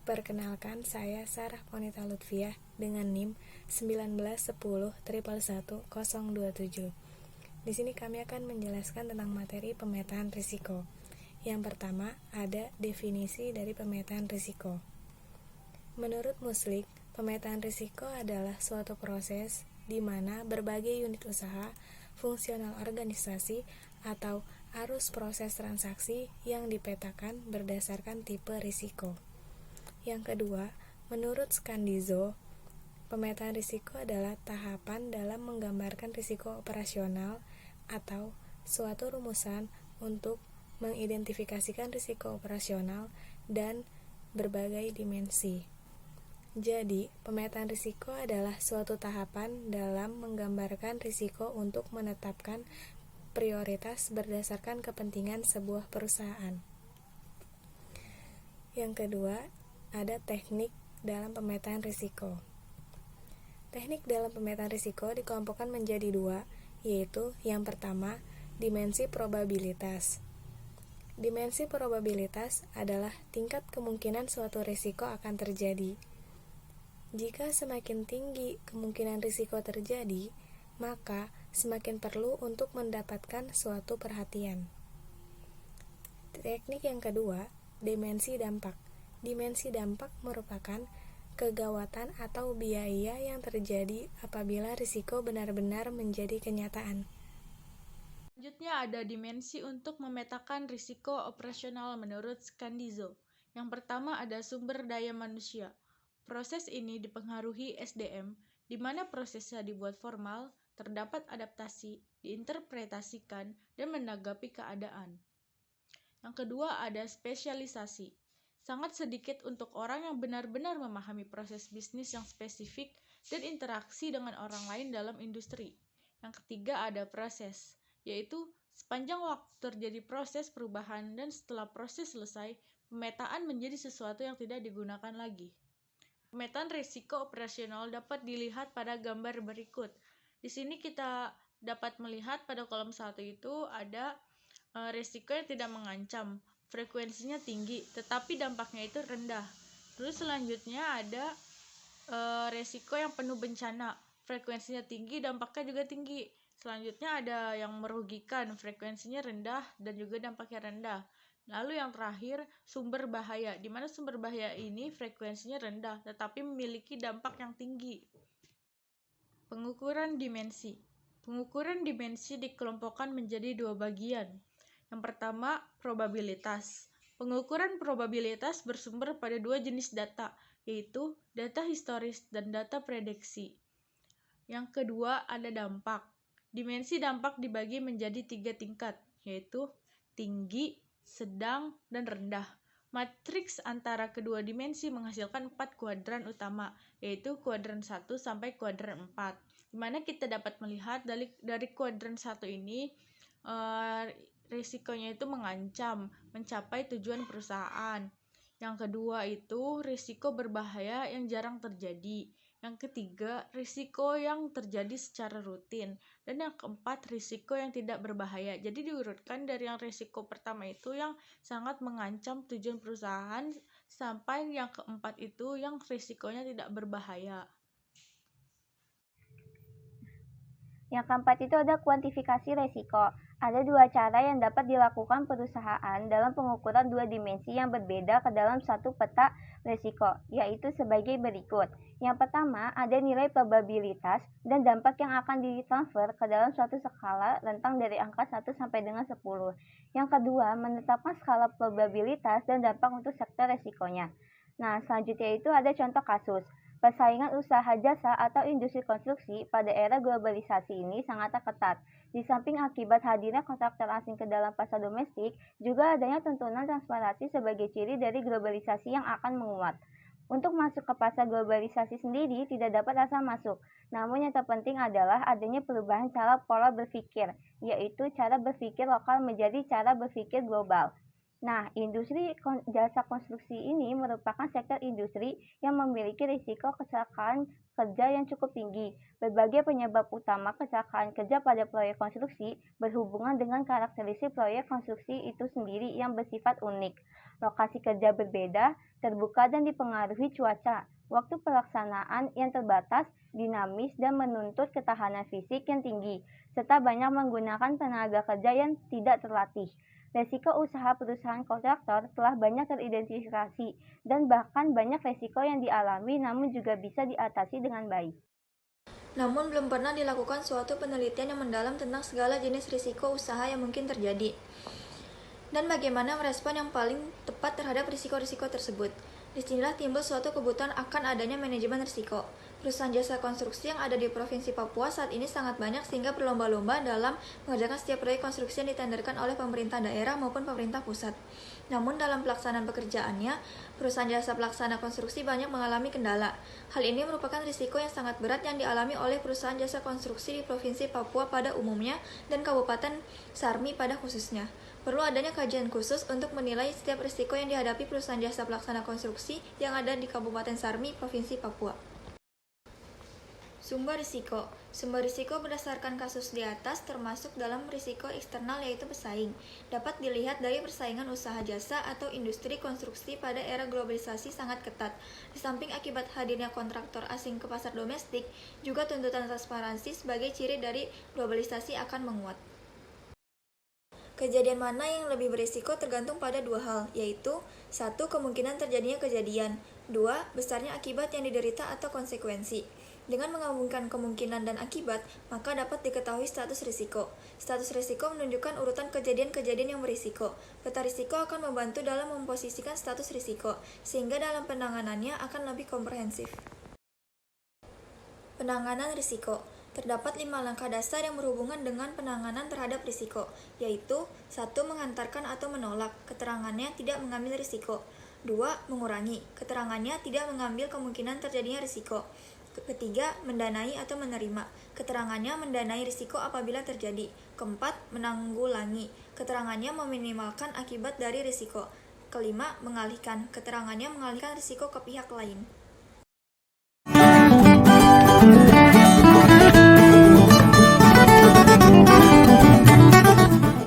Perkenalkan, saya Sarah Ponita Lutfiah dengan NIM 1910111027. Di sini kami akan menjelaskan tentang materi pemetaan risiko. Yang pertama, ada definisi dari pemetaan risiko. Menurut Muslik, pemetaan risiko adalah suatu proses di mana berbagai unit usaha, fungsional organisasi, atau arus proses transaksi yang dipetakan berdasarkan tipe risiko. Yang kedua, menurut Scandizo, pemetaan risiko adalah tahapan dalam menggambarkan risiko operasional atau suatu rumusan untuk mengidentifikasikan risiko operasional dan berbagai dimensi. Jadi, pemetaan risiko adalah suatu tahapan dalam menggambarkan risiko untuk menetapkan prioritas berdasarkan kepentingan sebuah perusahaan. Yang kedua, ada teknik dalam pemetaan risiko. Teknik dalam pemetaan risiko dikelompokkan menjadi dua, yaitu yang pertama, dimensi probabilitas. Dimensi probabilitas adalah tingkat kemungkinan suatu risiko akan terjadi. Jika semakin tinggi kemungkinan risiko terjadi, maka semakin perlu untuk mendapatkan suatu perhatian. Teknik yang kedua, dimensi dampak. Dimensi dampak merupakan kegawatan atau biaya yang terjadi apabila risiko benar-benar menjadi kenyataan. Selanjutnya ada dimensi untuk memetakan risiko operasional menurut Scandizo. Yang pertama ada sumber daya manusia. Proses ini dipengaruhi SDM, di mana prosesnya dibuat formal, terdapat adaptasi, diinterpretasikan, dan menanggapi keadaan. Yang kedua ada spesialisasi. Sangat sedikit untuk orang yang benar-benar memahami proses bisnis yang spesifik dan interaksi dengan orang lain dalam industri. Yang ketiga ada proses, yaitu sepanjang waktu terjadi proses perubahan dan setelah proses selesai, pemetaan menjadi sesuatu yang tidak digunakan lagi. Pemetaan risiko operasional dapat dilihat pada gambar berikut. Di sini kita dapat melihat pada kolom 1 itu ada risiko yang tidak mengancam, frekuensinya tinggi, tetapi dampaknya itu rendah. Terus selanjutnya ada risiko yang penuh bencana, frekuensinya tinggi, dampaknya juga tinggi. Selanjutnya ada yang merugikan, frekuensinya rendah dan juga dampaknya rendah. Lalu yang terakhir, sumber bahaya, di mana sumber bahaya ini frekuensinya rendah tetapi memiliki dampak yang tinggi. Pengukuran dimensi. Pengukuran dimensi dikelompokkan menjadi dua bagian. Yang pertama, probabilitas. Pengukuran probabilitas bersumber pada dua jenis data, yaitu data historis dan data prediksi. Yang kedua, ada dampak. Dimensi dampak dibagi menjadi 3 tingkat, yaitu tinggi, sedang, dan rendah. Matriks antara kedua dimensi menghasilkan 4 kuadran utama, yaitu kuadran 1 sampai kuadran 4. Di mana kita dapat melihat dari kuadran 1 ini risikonya itu mengancam, mencapai tujuan perusahaan. Yang kedua itu risiko berbahaya yang jarang terjadi. Yang ketiga, risiko yang terjadi secara rutin. Dan yang keempat, risiko yang tidak berbahaya. Jadi diurutkan dari yang risiko pertama itu yang sangat mengancam tujuan perusahaan sampai yang keempat itu yang risikonya tidak berbahaya. Yang keempat itu ada kuantifikasi risiko. Ada dua cara yang dapat dilakukan perusahaan dalam pengukuran dua dimensi yang berbeda ke dalam satu peta risiko, yaitu sebagai berikut. Yang pertama, ada nilai probabilitas dan dampak yang akan ditransfer ke dalam suatu skala rentang dari angka 1 sampai dengan 10. Yang kedua, menetapkan skala probabilitas dan dampak untuk sektor risikonya. Nah, selanjutnya itu ada contoh kasus. Persaingan usaha jasa atau industri konstruksi pada era globalisasi ini sangat ketat. Di samping akibat hadirnya kontraktor asing ke dalam pasar domestik, juga adanya tuntunan transparansi sebagai ciri dari globalisasi yang akan menguat. Untuk masuk ke pasar globalisasi sendiri tidak dapat asal masuk, namun yang terpenting adalah adanya perubahan cara pola berpikir, yaitu cara berpikir lokal menjadi cara berpikir global. Nah, industri jasa konstruksi ini merupakan sektor industri yang memiliki risiko kecelakaan kerja yang cukup tinggi. Berbagai penyebab utama kecelakaan kerja pada proyek konstruksi berhubungan dengan karakteristik proyek konstruksi itu sendiri yang bersifat unik. Lokasi kerja berbeda, terbuka dan dipengaruhi cuaca. Waktu pelaksanaan yang terbatas, dinamis dan menuntut ketahanan fisik yang tinggi, serta banyak menggunakan tenaga kerja yang tidak terlatih. Resiko usaha perusahaan kontraktor telah banyak teridentifikasi dan bahkan banyak resiko yang dialami namun juga bisa diatasi dengan baik. Namun belum pernah dilakukan suatu penelitian yang mendalam tentang segala jenis risiko usaha yang mungkin terjadi dan bagaimana merespon yang paling tepat terhadap risiko-risiko tersebut. Disinilah timbul suatu kebutuhan akan adanya manajemen risiko. Perusahaan jasa konstruksi yang ada di Provinsi Papua saat ini sangat banyak sehingga berlomba-lomba dalam mengerjakan setiap proyek konstruksi yang ditenderkan oleh pemerintah daerah maupun pemerintah pusat. Namun dalam pelaksanaan pekerjaannya, perusahaan jasa pelaksana konstruksi banyak mengalami kendala. Hal ini merupakan risiko yang sangat berat yang dialami oleh perusahaan jasa konstruksi di Provinsi Papua pada umumnya dan Kabupaten Sarmi pada khususnya. Perlu adanya kajian khusus untuk menilai setiap risiko yang dihadapi perusahaan jasa pelaksana konstruksi yang ada di Kabupaten Sarmi, Provinsi Papua. Sumber risiko. Sumber risiko berdasarkan kasus di atas termasuk dalam risiko eksternal yaitu pesaing. Dapat dilihat dari persaingan usaha jasa atau industri konstruksi pada era globalisasi sangat ketat. Di samping akibat hadirnya kontraktor asing ke pasar domestik, juga tuntutan transparansi sebagai ciri dari globalisasi akan menguat. Kejadian mana yang lebih berisiko tergantung pada dua hal, yaitu 1. Kemungkinan terjadinya kejadian, 2. Besarnya akibat yang diderita atau konsekuensi. Dengan menggabungkan kemungkinan dan akibat, maka dapat diketahui status risiko. Status risiko menunjukkan urutan kejadian-kejadian yang berisiko. Peta risiko akan membantu dalam memposisikan status risiko, sehingga dalam penanganannya akan lebih komprehensif. Penanganan risiko. Terdapat 5 langkah dasar yang berhubungan dengan penanganan terhadap risiko, yaitu 1. Menghantarkan atau menolak, keterangannya tidak mengambil risiko. 2. Mengurangi, keterangannya tidak mengambil kemungkinan terjadinya risiko. Ketiga, mendanai atau menerima, keterangannya mendanai risiko apabila terjadi. Keempat, menanggulangi, keterangannya meminimalkan akibat dari risiko. Kelima, mengalihkan, keterangannya mengalihkan risiko ke pihak lain.